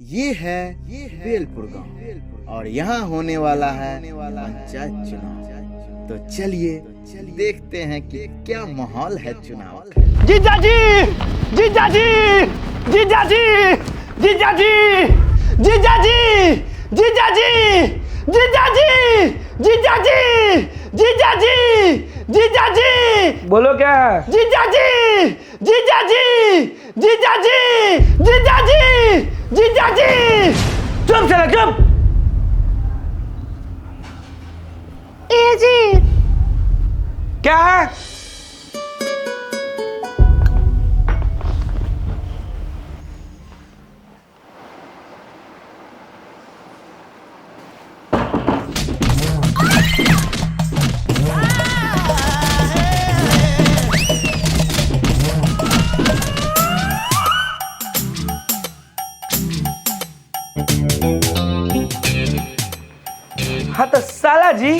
ये बेलपुर गांव और यहाँ होने वाला है पंचायत चुनाव। तो चलिए देखते हैं कि क्या माहौल है चुनाव का। जीजा जी, जीजा जी, जीजा जी, जीजा जी, जीजा जी, जीजा जी, जीजा जी, जीजा जी, जीजा जी, जीजा जी। बोलो क्या है? जीजा जी, जीजा जी, जीजा जी, जीजा जी, जीजा जी। चुप चला चुप। ए जी क्या है? हाँ तो साला जी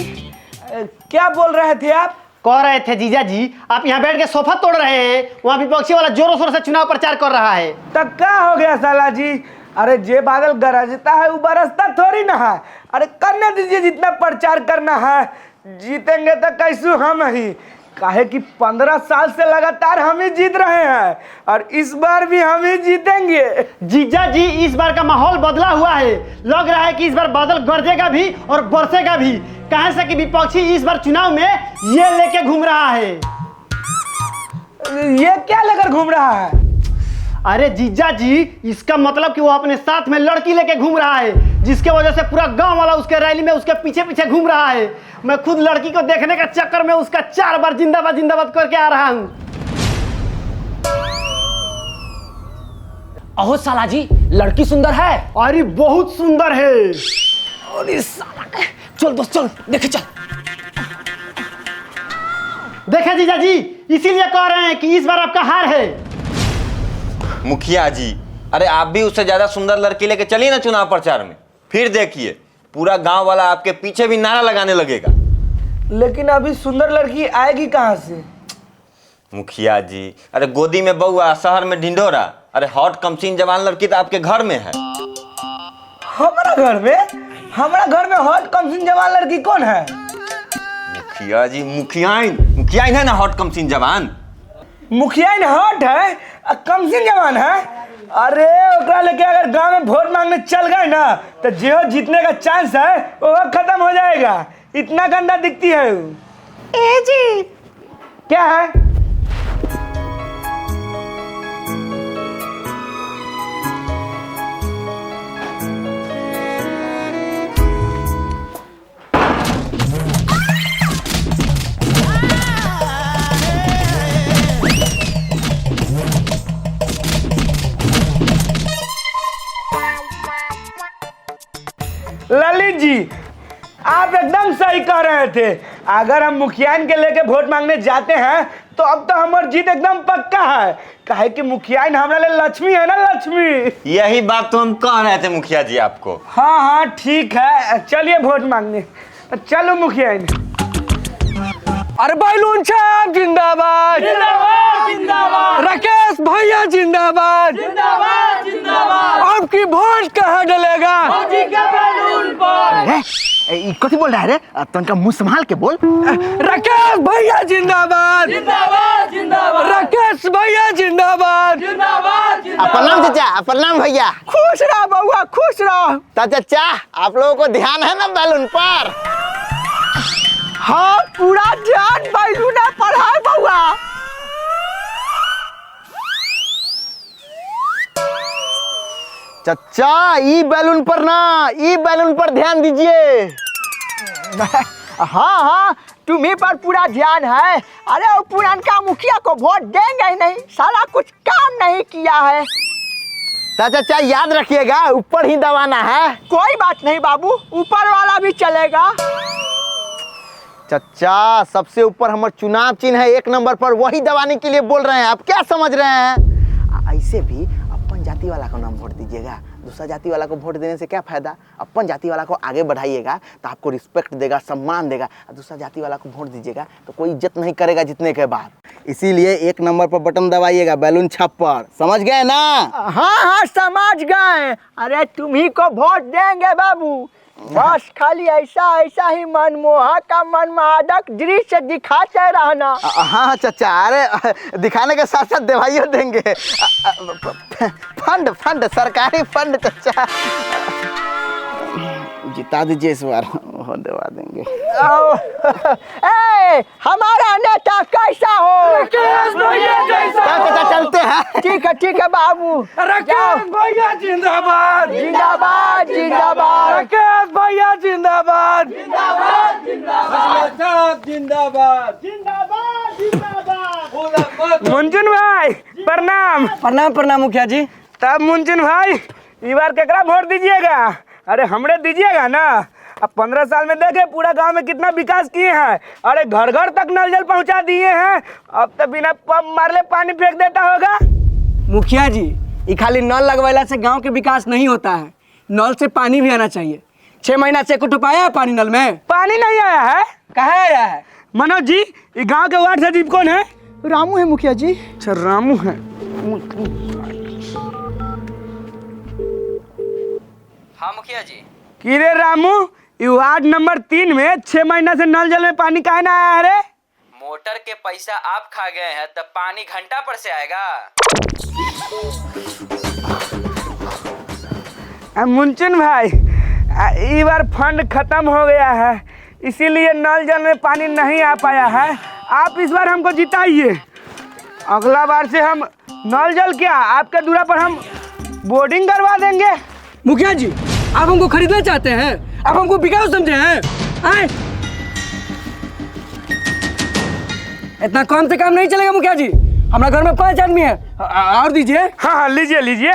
क्या बोल रहे थे आप? कह रहे थे जीजा जी आप यहाँ बैठ के सोफा तोड़ रहे हैं, वहाँ विपक्षी वाला जोरों शोरों से चुनाव प्रचार कर रहा है। तब क्या हो गया साला जी? अरे जे बादल गरजता है वो बरसता थोड़ी ना है। अरे करने दीजिए जितना प्रचार करना है। जीतेंगे तो कैसू हम ही, काहे कि 15 साल से लगातार हम ही जीत रहे हैं और इस बार भी हम ही जीतेंगे। जीजा जी इस बार का माहौल बदला हुआ है, लग रहा है कि इस बार बादल गरजेगा भी और बरसेगा भी। कहां से कि विपक्षी इस बार चुनाव में ये लेके घूम रहा है। ये क्या लेकर घूम रहा है? अरे जीजा जी इसका मतलब कि वो अपने साथ में लड़की लेके घूम रहा है, जिसके वजह से पूरा गांव वाला उसके रैली में उसके पीछे पीछे घूम रहा है। मैं खुद लड़की को देखने का चक्कर में उसका 4 बार जिंदाबाद जिंदाबाद करके आ रहा हूँ। अहो साला जी लड़की सुंदर है। अरे बहुत सुंदर है। अरे साला चल दोस्त चल देखे चल। देखे जीजा जी इसीलिए कह रहे हैं कि इस बार आपका हार है। मुखिया जी अरे आप भी उससे ज्यादा सुंदर लड़की लेके चलिए ना चुनाव प्रचार में, फिर देखिए पूरा गांव वाला आपके पीछे भी नारा लगाने लगेगा। लेकिन अभी सुंदर लड़की आएगी कहाँ से? मुखिया जी अरे गोदी में बउआ, शहर में ढिंढोरा, अरे हॉट कमसीन जवान लड़की तो आपके घर में है। हमारा घर में? हमारा घर में हॉट कमसीन जवान लड़की कौन है? मुखिया जी मुखियाइन है ना हॉट कमसीन जवान। मुखियाइन हॉट है, कमसीन जवान है। अरे ओकरा लेके अगर गांव में वोट मांगने चल गए ना तो जो जीतने का चांस है वो खत्म हो जाएगा। इतना गंदा दिखती है वो। ए जी क्या है? ललित जी आप एकदम सही कह रहे थे। अगर हम मुखियाइन के लेके वोट मांगने जाते हैं तो अब तो हमारी जीत एकदम पक्का है। काहे कि मुखियाइन हमारे लिए लक्ष्मी है ना, लक्ष्मी। यही बात तो हम कह रहे थे मुखिया जी आपको। हाँ हाँ ठीक है, चलिए वोट मांगने। चलो मुखियाइन। अरे बैलून छाप जिंदाबाद जिंदाबाद जिंदाबाद। राकेश भैया जिंदाबाद जिंदाबाद जिंदाबाद। आपकी वोट कहाँ डलेगा? कथी बोल रहा है रे? तनका मुंह संभाल के बोल। राकेश भैया जिंदाबाद जिंदाबाद जिंदाबाद। राकेश भैया जिंदाबाद जिंदाबाद जिंदाबाद। प्रणाम चाचा, प्रणाम भैया। खुश रहो बउआ, खुश रहो। चाचा आप लोगों को ध्यान है ना बैलून पर? हाँ पूरा ध्यान बैलून पर है बउआ। चाचा ई बैलून पर ना, ई बैलून पर ध्यान दीजिए। हाँ हाँ तुम्हीं पर पूरा ध्यान है। अरे वो पुरानका मुखिया को वोट देंगे ही नहीं, साला कुछ काम नहीं किया है। चाचा याद रखिएगा ऊपर ही दबाना है। कोई बात नहीं बाबू, ऊपर वाला भी चलेगा। चाचा सबसे ऊपर हमारे चुनाव चिन्ह है 1 नंबर पर, वही दबाने के लिए बोल रहे हैं। आप क्या समझ रहे हैं? ऐसे भी अपन जाति वाला को नाम वोट दीजिएगा, दूसरा जाति वाला को वोट देने से क्या फायदा? अपन जाति वाला को आगे बढ़ाइएगा तो आपको रिस्पेक्ट देगा, सम्मान देगा। दूसरा जाति वाला को वोट दीजिएगा तो कोई इज्जत नहीं करेगा जीतने के बाद। इसीलिए 1 नंबर पर बटन दबाइएगा बैलून छाप पर, समझ गए ना? हाँ हाँ समझ गए। अरे तुम्ही को वोट देंगे बाबू। बस खाली ऐसा ऐसा ही मनमोहक का मनमादक दृश्य दिखाते रहना। हाँ चाचा, अरे दिखाने के साथ साथ दवाइयो देंगे। फंड फंड सरकारी फंड चाचा, जिता दीजिए इस बार, वो दवा देंगे। ए, हमारा नेता कैसा हो? चाचा चलते हैं। ठीक है बाबू। राकेश भैया जिंदाबाद, जिंदाबाद जिंदाबाद। राकेश भैया जिंदाबाद, मुंजुन भाई प्रणाम। प्रणाम प्रणाम मुखिया जी। तब मुंजुन भाई इस बार केकरा वोट दीजिएगा? अरे हमरे दीजिएगा ना। अब 15 साल में देखे पूरा गांव में कितना विकास किए हैं। अरे घर घर तक नल जल पहुंचा दिए हैं। अब तो बिना पंप मारले पानी फेंक देता होगा। मुखिया जी, ये खाली नल लगवाला से गांव के विकास नहीं होता है, नल से पानी भी आना चाहिए। 6 महीना से कुछ पाया है पानी नल में? पानी नहीं आया है। कहाँ आया है? मनोज जी, ये गांव के वार्ड सचिव कौन है? रामू है मुखिया जी। अच्छा रामू है। हाँ मुखिया जी। कि रे रामू, ये वार्ड नंबर 3 में 6 महीना से नल जल में पानी काहे ना आया है रे? मोटर के पैसा आप खा गए हैं तब पानी घंटा पर से आएगा। मुंचुन भाई, इस बार फंड खत्म हो गया है, इसीलिए नल जल में पानी नहीं आ पाया है। आप इस बार हमको जिताइए। अगला बार से हम नल जल क्या, आपके दूरा पर हम बोर्डिंग करवा देंगे। मुखिया जी, आप हमको खरीदना चाहते हैं? आप हमको बिकाऊ समझे हैं? आए? इतना कम से काम नहीं चलेगा मुखिया जी। हमारे घर में 5 आदमी है, और दीजिए। हाँ लीजिए लीजिए,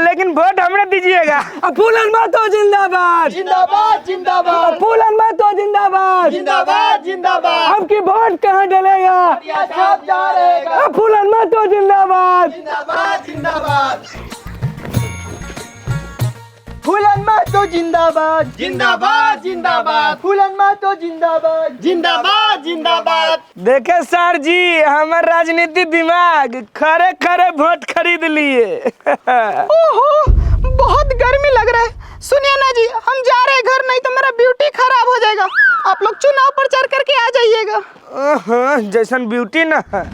लेकिन वोट हमने दीजिएगा। फूलन महतो जिंदाबाद, जिंदाबाद जिंदाबाद। फूलन महतो जिंदाबाद, जिंदाबाद जिंदाबाद। आपकी वोट कहाँ डलेगा? सब जा रहेगा। फूलन महतो जिंदाबाद। जिंदाबाद जिंदाबाद। फूलन महतो जिंदाबाद। जिंदाबाद जिंदाबाद। फूलन महतो जिंदाबाद। जिंदाबाद जिंदाबाद। देखे सर जी, हमारे राजनीति दिमाग खरे खरे वोट खरीद लिए। ओहो, बहुत गर्मी लग रहा है। सुनिए ना जी, हम जा रहे हैं घर, नहीं तो मेरा ब्यूटी खराब हो जाएगा। आप लोग चुनाव प्रचार करके आ जाइएगा। जैसन ब्यूटी ना है।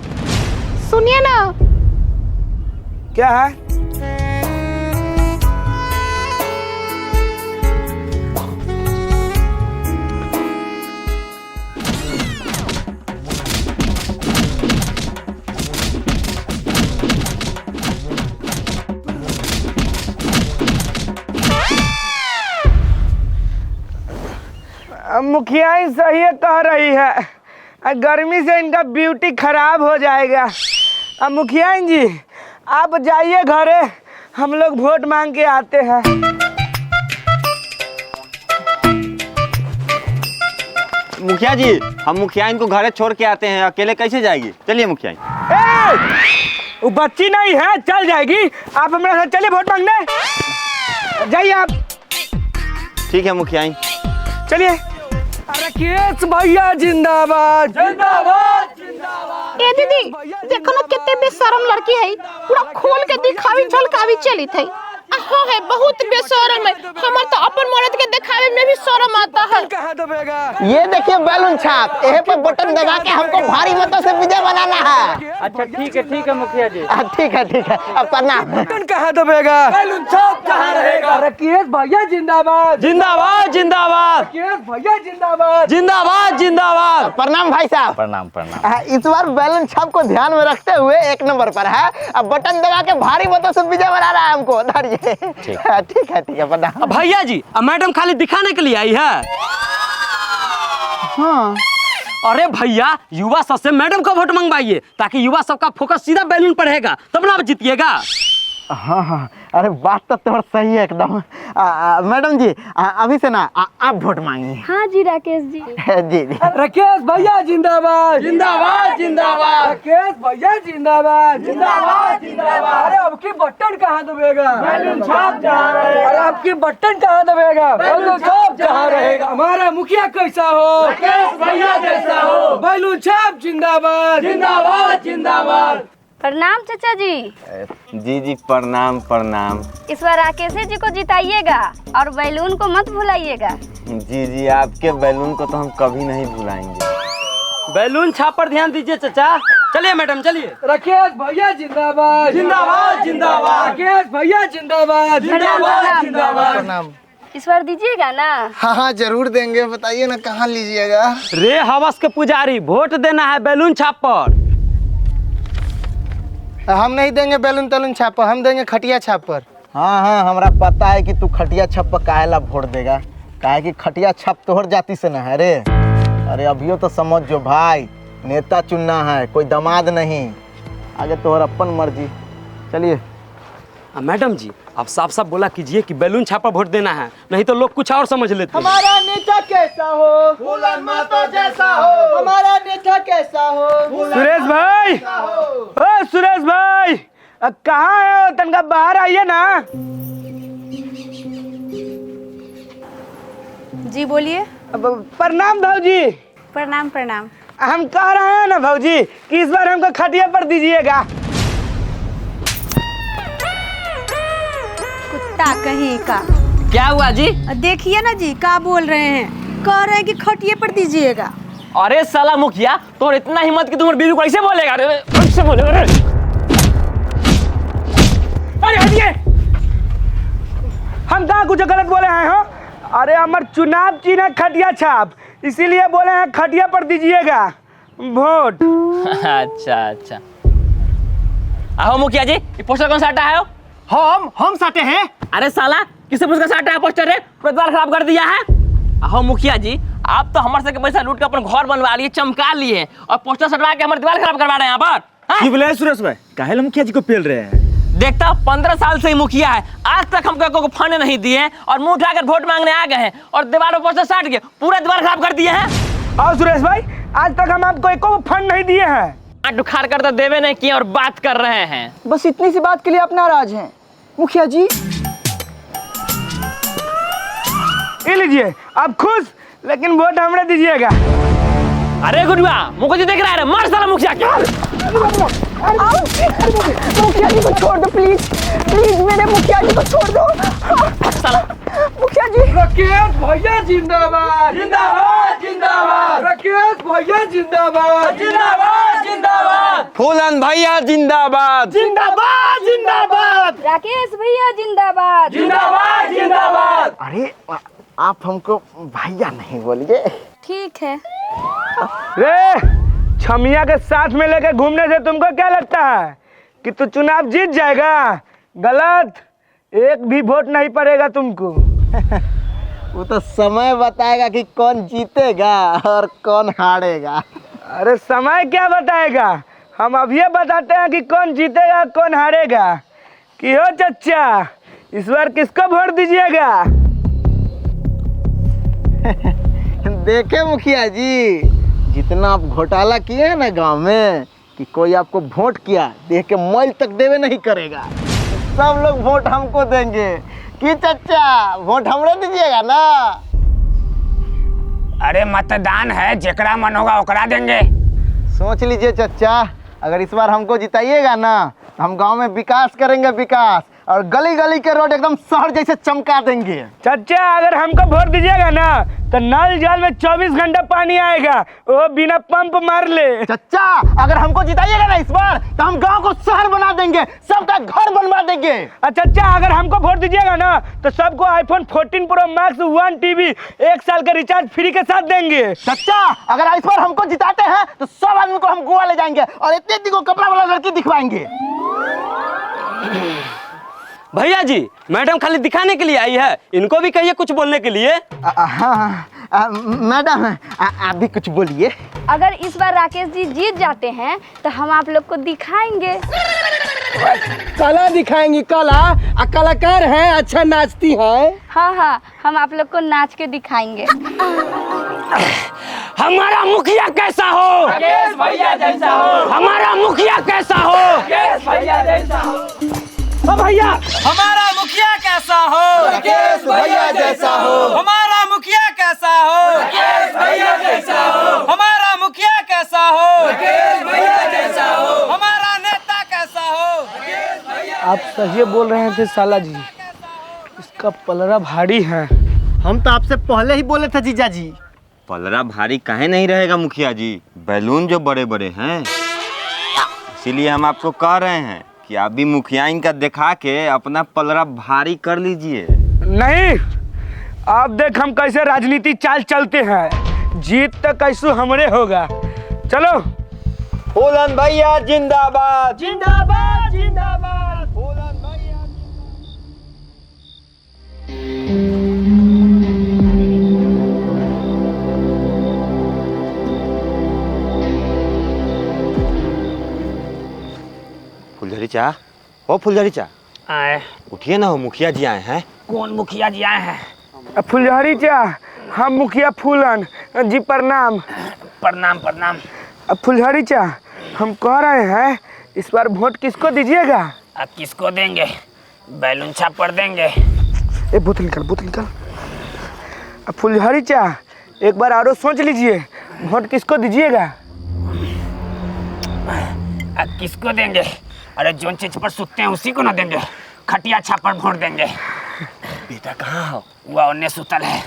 सुनिए ना। क्या है? मुखिया ही सही कह रही है, गर्मी से इनका ब्यूटी खराब हो जाएगा। अब मुखिया जी, आप जाइए घरे, हम लोग वोट मांग के आते हैं। मुखिया जी, हम मुखिया इनको घरे छोड़ के आते हैं, अकेले कैसे जाएगी? चलिए मुखिया। वो बच्ची नहीं है, चल जाएगी। आप हमारे साथ चलिए वोट मांगने, जाइए आप। ठीक है मुखिया, चलिए। राकेश भैया जिंदाबाद, जिंदाबाद। ए दीदी, देखो ना कितने बेशरम लड़की है, पूरा खोल के दिखावी झलकावी चली थी। हो है बहुत बेशरम है। हमार तो अपन मर्द के दिखावे में भी शर्म आता है। कहाँ दबेगा? ये देखिए बैलून छाप, यहीं पर बटन दबा के हमको भारी मतों से विजय बनाना है। अच्छा ठीक है मुखिया जी। ठीक है, अब प्रणाम। बटन कहाँ दबेगा? बैलून छाप कहाँ रहेगा? राकेश भैया जिंदाबाद, जिंदाबाद जिंदाबाद, राकेश भैया जिंदाबाद, जिंदाबाद जिंदाबाद। प्रणाम भाई साहब। प्रणाम प्रणाम। इस बार बैलून छाप को ध्यान में रखते हुए 1 नंबर पर है। अब बटन दबा के भारी मतों से विजय बना रहा है हमको। धरिए। ठीक है प्रणाम। भैया जी, अब मैडम खाली दिखाने के लिए आई है। हाँ। अरे भैया, युवा सब से मैडम का वोट मंगवाइए, ताकि युवा सबका फोकस सीधा बैलून पर रहेगा, तब ना आप जीतिएगा। हाँ हाँ, अरे बात तो तुम्हारा सही है एकदम। मैडम जी अभी से ना आप वोट मांगिए। हाँ जी राकेश जी। जी जी। राकेश भैया जिंदाबाद जिंदाबाद जिंदाबाद। राकेश भैया जिंदाबाद जिंदाबाद जिंदाबाद। अरे अब की बटन कहाँ दबेगा? बैलून छाप जहाँ रहेगा। अरे अब की बटन कहाँ दबेगा? बैलून छाप जहाँ रहेगा। हमारा मुखिया कैसा हो? राकेश भैया जैसा हो। बैलून छाप जिंदाबाद जिंदाबाद जिंदाबाद। प्रणाम चाचा जी। जी जी प्रणाम प्रणाम। इस बार राकेश जी को जिताइएगा और बैलून को मत भुलाइएगा। जी जी आपके बैलून को तो हम कभी नहीं भुलाएंगे। बैलून छाप पर ध्यान दीजिए चाचा। चलिए मैडम चलिए। राकेश भैया जिंदाबाद जिंदाबाद जिंदाबाद। राकेश भैया जिंदाबाद जिंदाबाद जिंदाबाद। प्रणाम। इस बार दीजिएगा ना? हाँ हाँ जरूर देंगे, बताइए ना कहाँ लीजिएगा। रे हवस के पुजारी, वोट देना है बैलून छाप पर। हम नहीं देंगे बैलून तलून छाप पर, हम देंगे खटिया छाप पर। हाँ हाँ हमरा पता है कि तू खटिया छाप पर काहेला वोट देगा, काहे कि खटिया छाप तोहर जाति से न है रे। अरे अभियो तो समझ जो भाई, नेता चुनना है, कोई दामाद नहीं। आगे तोहर अपन मर्जी। चलिए। मैडम जी आप साफ साफ बोला कीजिए कि बैलून छाप पर वोट देना है, नहीं तो लोग कुछ और समझ लेते हैं। हमारा नेता कैसा हो? फूलन मातो जैसा हो। हमारा नेता कैसा हो? सुरेश भाई, ओ सुरेश भाई कहाँ है? तनका बाहर आइए ना। जी बोलिए। प्रणाम भाऊजी। प्रणाम प्रणाम। हम कह रहे हैं ना भाऊजी कि इस बार हमको खटिया पर दीजिएगा। कुत्ता कहीं का। क्या हुआ जी? देखिए ना जी क्या बोल रहे हैं, कह रहे हैं कि खटिए पर दीजिएगा। अरे साला मुखिया तो इतना हिम्मत कि तुम बीवी को ऐसे बोलेगा? ऐसे बोलेगा? अरे हटिए, हम कहाँ कुछ गलत बोले हैं? हो अरे हमार चुनाव चिन्ह है खटिया छाप, इसीलिए बोले हैं खटिया पर दीजिएगा वोट। अच्छा अच्छा। आओ मुखिया जी, ये पोस्टर कौन सा हटा है? हम साटे हैं। अरे साला किसे पूछ कर हटा है पोस्टर है? पूरा द्वार खराब कर दिया है। आओ मुखिया जी, आप तो हमारे से पैसा लूट के अपन घर बनवा लिए, चमका लिए और पोस्टर सटवा के हमारे दीवार खराब करवा रहे हैं यहाँ पर। की बोले सुरेश भाई, काहे मुखिया जी को पेल रहे हैं? देखता 15 साल से ही मुखिया है, आज तक हमको फंड नहीं दिए और मुंह उठाकर वोट मांगने आ गए हैं और दीवार पर पोस्टर साट के पूरा दीवार खराब कर दिए हैं। और सुरेश भाई आज तक हम आपको एको फंड नहीं दिए हैं। उखाड़ कर तो देवे नहीं किए और बात कर रहे हैं। बस इतनी सी बात के लिए आप नाराज हैं मुखिया जी? ये लीजिए आप खुश, लेकिन वोट हमरे दीजिएगा। अरे गुरुआ मुझे जी देख रहा है, मार साला मुखिया क्या? मुखिया जी को छोड़ दो प्लीज, प्लीज मेरे मुखिया जी को छोड़ दो। साला मुखिया जी। राकेश भैया जिंदाबाद जिंदाबाद जिंदाबाद। राकेश भैया जिंदाबाद जिंदाबाद जिंदाबाद। फूलन भैया जिंदाबाद जिंदाबाद जिंदाबाद। राकेश भैया जिंदाबाद जिंदाबाद जिंदाबाद। अरे आप हमको भैया नहीं बोलिए। ठीक है। रे छमिया के साथ में लेकर घूमने से तुमको क्या लगता है कि तू चुनाव जीत जाएगा? गलत, एक भी वोट नहीं पड़ेगा तुमको। वो तो समय बताएगा कि कौन जीतेगा और कौन हारेगा। अरे समय क्या बताएगा, हम अब ये बताते हैं कि कौन जीतेगा कौन हारेगा। कि हो चच्चा इस बार किसको वोट दीजिएगा? देखे मुखिया जी, जितना आप घोटाला किए हैं ना गांव में कि कोई आपको वोट किया देख के मैल तक देवे नहीं करेगा। सब लोग वोट हमको देंगे कि चच्चा वोट हमरे दीजिएगा ना? अरे मतदान है, जेकरा मन होगा ओकरा देंगे। सोच लीजिए चच्चा, अगर इस बार हमको जिताइएगा ना तो हम गांव में विकास करेंगे, विकास, और गली गली के रोड एकदम शहर जैसे चमका देंगे। चच्चा अगर हमको वोट दीजिएगा ना तो नल जल में 24 घंटा पानी आएगा, वो बिना पंप मार ले। चच्चा अगर हमको जिताइएगा ना इस बार तो हम गांव को शहर बना देंगे, सबका घर बनवा देंगे। चच्चा अगर हमको वोट दीजिएगा ना तो सबको आईफोन 14 प्रो मैक्स 1 टीवी 1 साल का रिचार्ज फ्री के साथ देंगे। चच्चा अगर इस बार हमको जिताते हैं तो सब आदमी को हम गोवा ले जाएंगे और इतने को कपड़ा वाला लड़की दिखवाएंगे। भैया जी मैडम खाली दिखाने के लिए आई है, इनको भी कहिए कुछ बोलने के लिए। मैडम आप भी कुछ बोलिए। अगर इस बार राकेश जी जीत जाते हैं तो हम आप लोग को दिखाएंगे। कला दिखाएंगी कला। कलाकार हैं, अच्छा नाचती हैं। हाँ हाँ, हम आप लोग को नाच के दिखाएंगे। हमारा मुखिया कैसा हो? राकेश भैया जैसा हो। हमारा मुखिया कैसा हो? राकेश भैया जैसा हो। भैया हमारा मुखिया कैसा हो? राकेश भैया जैसा हो। हमारा मुखिया कैसा हो? राकेश भैया जैसा हो। हमारा मुखिया कैसा हो? राकेश भैया जैसा हो। हमारा नेता कैसा हो? राकेश भैया। आप सही बोल रहे थे साला जी, इसका पलड़ा भारी है। हम तो आपसे पहले ही बोले थे जीजा जी। पलड़ा भारी काहे नहीं रहेगा मुखिया जी, बैलून जो बड़े बड़े हैं, इसीलिए हम आपको कह रहे हैं कि आप भी मुखिया इनका दिखा के अपना पलड़ा भारी कर लीजिए। नहीं, आप देख हम कैसे राजनीति चाल चलते हैं, जीत तो कैसे हमरे होगा। चलो। फूलन भैया जिंदाबाद। जिंदाबाद जिंदाबाद। फूलन भैया। फुलझड़ी चा, हो फुलझड़ी चा, आए। उठिए ना, हो मुखिया जी आए हैं। कौन मुखिया जी आए हैं? फुलझड़ी चा, हम मुखिया फूलन जी प्रणाम। प्रणाम प्रणाम। फुलझड़ी चा, हम कह रहे हैं इस बार वोट किसको दीजिएगा? अब किसको देंगे? बैलून छाप कर देंगे। ए बोतल निकल, बोतल निकल। फुलझड़ी चा, एक बार और सोच लीजिए, वोट किसको दीजिएगा? अब किसको देंगे? अरे जोन चीज पर सुतते हैं उसी को ना देंगे। खटिया छाप पर वोट देंगे। बेटा कहाँ हो? वह उन्हें सुतल है।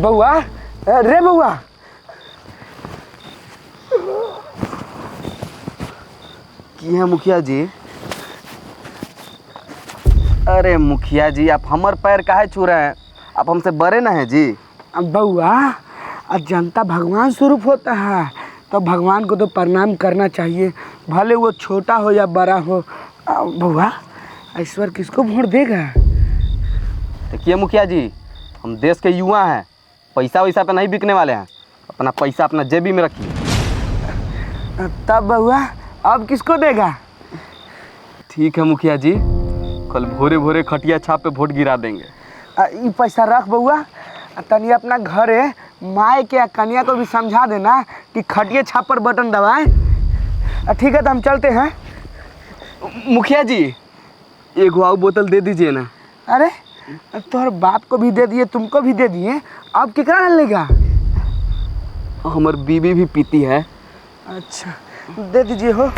बउआ, रे बउआ, की है मुखिया जी? अरे मुखिया जी, आप हमार पैर काहे छू रहे हैं? आप हमसे बड़े ना हैं जी। बउआ, जनता भगवान स्वरूप होता है, तो भगवान को तो प्रणाम करना चाहिए, भले वो छोटा हो या बड़ा हो। बउआ, इस बार किसको वोट देगा? देखिए मुखिया जी, हम देश के युवा हैं, पैसा वैसा पे नहीं बिकने वाले हैं। अपना पैसा अपना जेबी में रखिए। तब बउआ, अब किसको देगा? ठीक है मुखिया जी, कल भोरे भोरे खटिया छाप पे वोट गिरा देंगे। ये पैसा रख बउआ, तनी अपना घरे माए के कन्या को भी समझा देना कि खटिया छाप पर बटन दबाएं। ठीक है, तो हम चलते हैं। मुखिया जी, एक और बोतल दे दीजिए ना। अरे तोहर बाप को भी दे दिए, तुमको भी दे दिए, अब केकरा लेगा? हमार बीबी भी पीती है। अच्छा, दे दीजिए हो।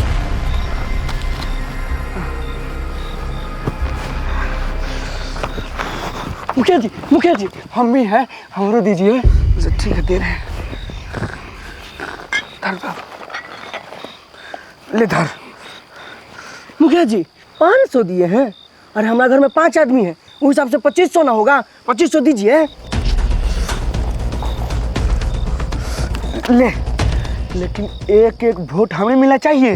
मुखिया जी हम भी हैं, हमरो दीजिए। ठीक है, दे रहे हैं। धर बाबू, ले धर। मुखिया जी 500 दिए हैं। अरे हमारे घर में 5 आदमी हैं, उस हिसाब से 2500 ना होगा। 2500 दीजिए। ले, लेकिन एक एक वोट हमें मिलना चाहिए।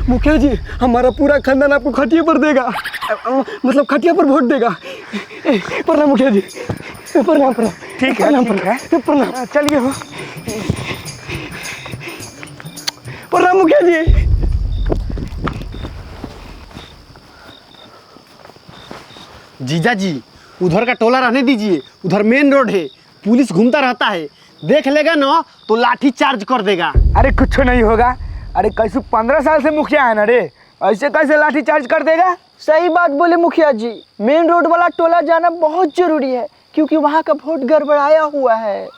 मुखिया जी, हमारा पूरा खानदान आपको खटिया पर देगा, मतलब खटिया पर वोट देगा। प्रणाम मुखिया जी, प्रणाम प्रणाम। ठीक है, प्रणाम। चलिए हो। प्रणाम मुखिया जी। जीजा जी, उधर का टोला रहने दीजिए, उधर मेन रोड है, पुलिस घूमता रहता है, देख लेगा ना तो लाठी चार्ज कर देगा। अरे कुछ नहीं होगा। अरे कैसे 15 साल से मुखिया है ना रे, ऐसे कैसे लाठी चार्ज कर देगा? सही बात बोले मुखिया जी, मेन रोड वाला टोला जाना बहुत जरूरी है, क्योंकि वहाँ का वोट गड़बड़ाया हुआ है।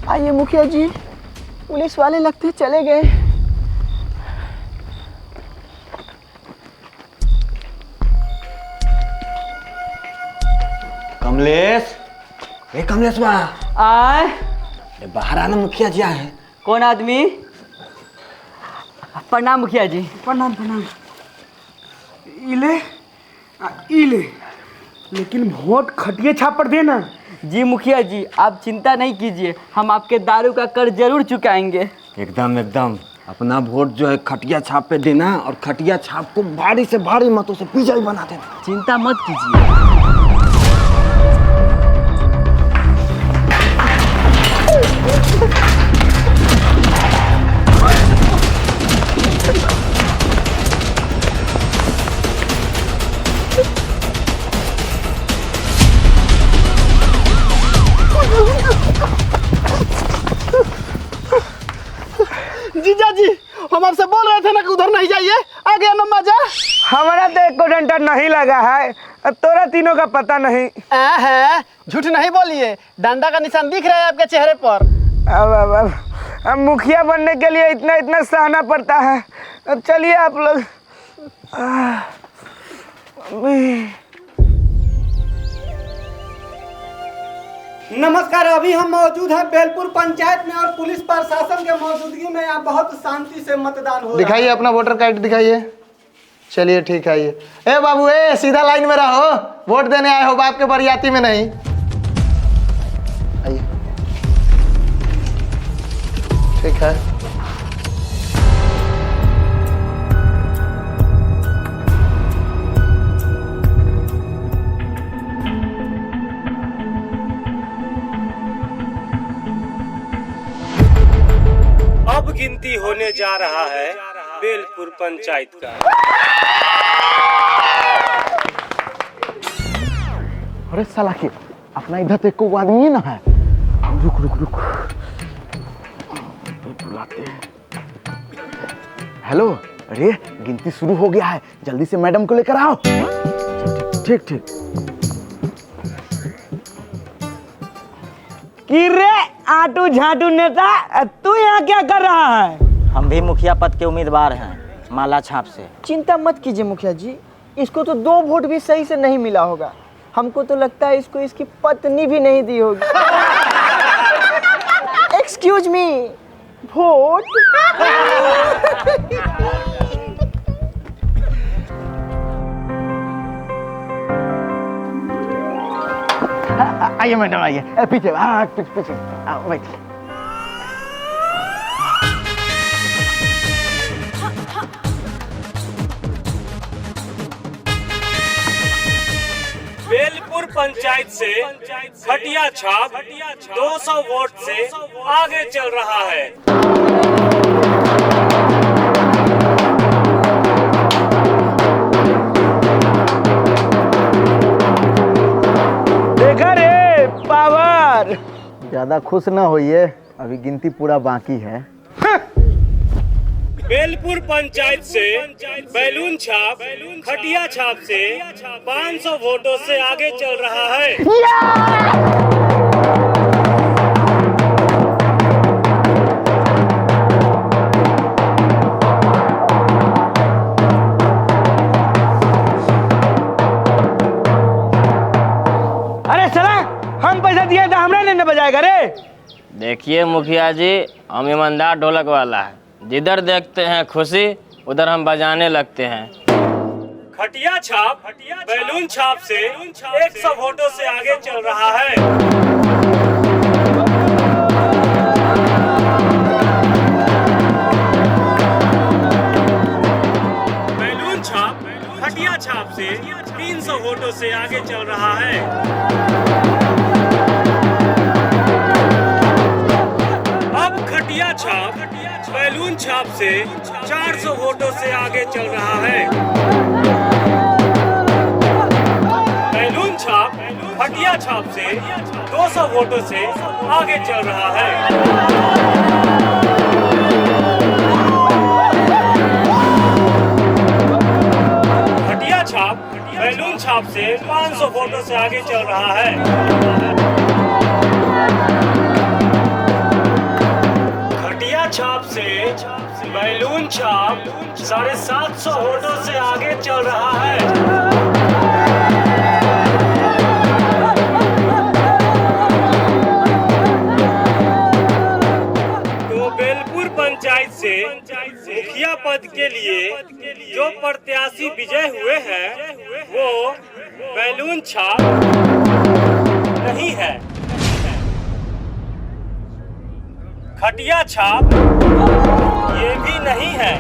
आइए मुखिया जी, पुलिस वाले लगते चले गए। कमलेश, ए कमलेश बा, आए बाहर आना, मुखिया जी आए हैं। कौन आदमी? प्रणाम मुखिया जी। प्रणाम प्रणाम। इले, इले, लेकिन वोट खटिए छाप पर देना, जी मुखिया जी, आप चिंता नहीं कीजिए, हम आपके दारू का कर जरूर चुकाएंगे। एकदम एकदम अपना वोट जो है खटिया छाप पे देना और खटिया छाप को भारी से भारी मतों से विजयी बना देना। चिंता मत कीजिए। जीजा जी, हम आपसे बोल रहे थे ना कि उधर नहीं जाइए, आ गया ना मजा। हमारा तो एक को डंडा नहीं लगा है, तोरा तीनों का पता नहीं। है झूठ नहीं बोलिए, डंडा का निशान दिख रहा है आपके चेहरे पर। अब मुखिया बनने के लिए इतना इतना सहना पड़ता है। अब चलिए आप लोग। नमस्कार, अभी हम मौजूद हैं बेलपुर पंचायत में और पुलिस प्रशासन के मौजूदगी में यहाँ बहुत शांति से मतदान हो रहा है। दिखाइए अपना वोटर कार्ड दिखाइए। चलिए ठीक है। ये ए बाबू, ए सीधा लाइन में रहो, वोट देने आए हो, बाप के बरियाती में नहीं। आइए, ठीक है। अब गिनती होने जा रहा है बेलपुर पंचायत का। अरे साला के अपना इधर तो एको आदमी ही ना है। रुक रुक रुक, बुलाते हैं। हेलो, अरे गिनती शुरू हो गया है, जल्दी से मैडम को लेकर आओ। ठीक ठीक। कि रे आटू झाटू नेता, तू यहाँ क्या कर रहा है? हम भी मुखिया पद के उम्मीदवार हैं, माला छाप से। चिंता मत कीजिए मुखिया जी, इसको तो 2 वोट भी सही से नहीं मिला होगा। हमको तो लगता है इसको इसकी पत्नी भी नहीं दी होगी। Excuse me, vote. आइए मैडम, आइए। पीछे, हाँ पीछे पीछे बैठिए। बेलपुर पंचायत से खटिया छाप 200 वोट से आगे चल रहा है। देखा रे पावर। ज्यादा खुश ना होइए, अभी गिनती पूरा बाकी है। बेलपुर पंचायत से बैलून छाप खटिया छाप से 500 वोटों से आगे चल रहा है। अरे साला, हम पैसा दिए तो हमरा नहीं बजाएगा रे। देखिए मुखिया जी, हम ईमानदार ढोलक वाला है, जिधर देखते हैं खुशी उधर हम बजाने लगते हैं। खटिया छाप बैलून छाप से 100 वोटों से आगे चल रहा है। बैलून छाप खटिया छाप से 300 वोटों से आगे चल रहा है। अब खटिया छाप बैलून छाप से 400 वोटों से आगे चल रहा है। बैलून छाप खटिया छाप से 200 वोटों से आगे चल रहा है। खटिया छाप बैलून छाप से 500 वोटों से आगे चल रहा है। छाप से बैलून छाप 750 वोटों से आगे चल रहा है। तो बेलपुर पंचायत से मुखिया पद के लिए जो प्रत्याशी विजय हुए हैं वो बैलून छाप नहीं है, खटिया छाप ये भी नहीं है,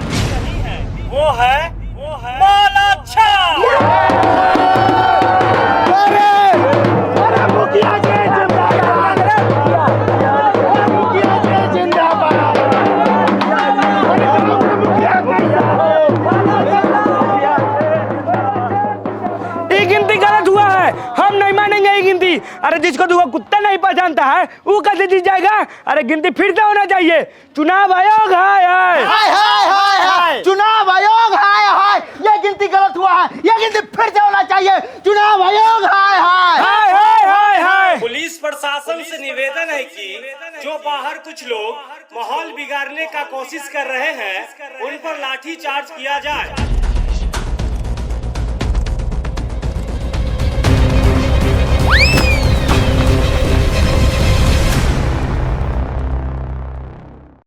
वो है माला छाप। ये गिनती गलत हुआ है, हम नहीं मानेंगे ये गिनती। अरे जिसको दुआ कुत्ता नहीं पहचानता है वो कैसे जीत जाएगा? अरे गिनती फिर से होना चाहिए। चुनाव आयोग हाय हाय हाय हाय हाय हाय, चुनाव आयोग हाय हाय, ये गिनती गलत हुआ है, ये गिनती फिर से होना चाहिए। चुनाव आयोग हाय हाय हाय हाय हाय हाय। पुलिस प्रशासन से निवेदन है कि जो बाहर कुछ लोग माहौल बिगाड़ने का कोशिश कर रहे हैं उन पर लाठी चार्ज किया जाए।